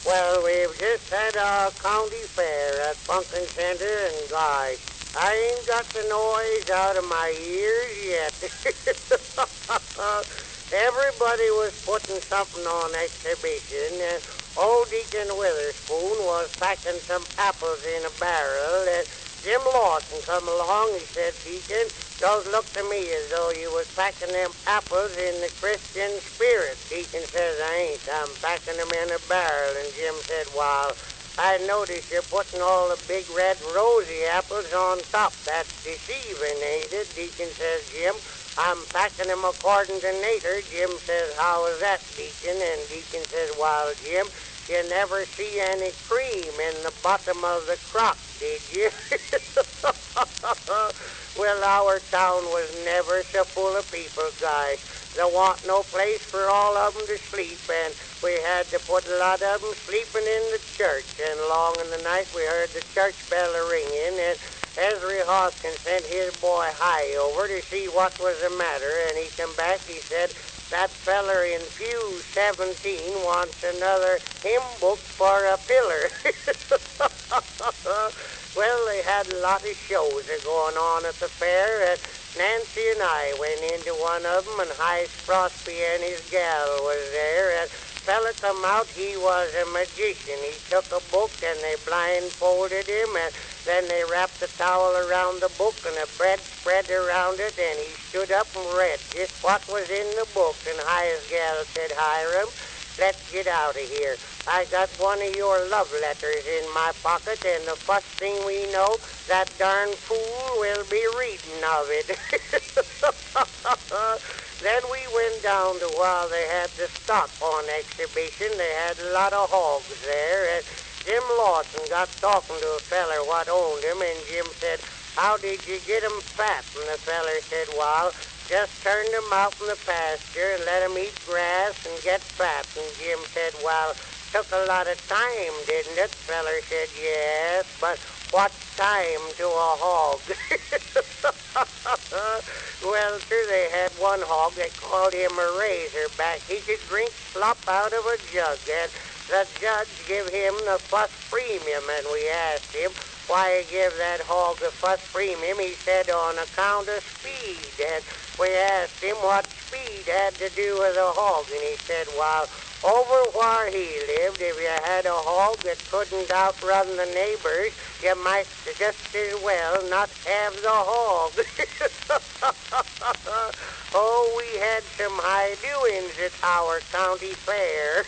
Well, we've just had our county fair at Funkin' Center, and gosh, I ain't got the noise out of my ears yet. Everybody was putting something on exhibition, and old Deacon Witherspoon was packing some apples in a barrel, and Jim Lawson come along. He said, Deacon, don't look to me as though you was packing them apples in the Christian spirit. Deacon says, I ain't. I'm packing them in a barrel. And Jim said, well, I notice you're putting all the big red rosy apples on top. That's deceiving, ain't it? Deacon says, Jim, I'm packing them according to nature. Jim says, how is that, Deacon? And Deacon says, well, Jim, you never see any cream in the bottom of the crock, did you? Well, our town was never so full of people, guys. There wasn't no place for all of them to sleep, and we had to put a lot of them sleeping in the church. And long in the night, we heard the church bell ringing, and Ezra Hoskins sent his boy High over to see what was the matter, and he come back, he said, that feller in pew 17 wants another hymn book for a pillar. Well, they had a lot of shows going on at the fair, and Nancy and I went into one of them, and Heise Frosby and his gal was there, and fella come out, he was a magician. He took a book, and they blindfolded him, and then they wrapped the towel around the book and a bread spread around it, and he stood up and read just what was in the book. And Hi's gal said, Hiram, let's get out of here. I got one of your love letters in my pocket, and the first thing we know, that darn fool will be reading of it. Then we went down to where they had the stock on exhibition. They had a lot of hogs there, and Jim Lawson got talking to a feller what owned him, and Jim said, how did you get 'em fat? And the feller said, well, just turned 'em out in the pasture and let 'em eat grass and get fat. And Jim said, well, took a lot of time, didn't it? Feller said, yes, but what's time to a hog? Well, sure, they had one hog. They called him a razorback. He could drink slop out of a jug, and the judge give him the first premium, and we asked him why he give that hog the first premium. He said on account of speed, and we asked him what speed had to do with a hog, and he said, well, over where he lived, if you had a hog that couldn't outrun the neighbors, you might just as well not have the hog. Oh, we had some high doings at our county fair.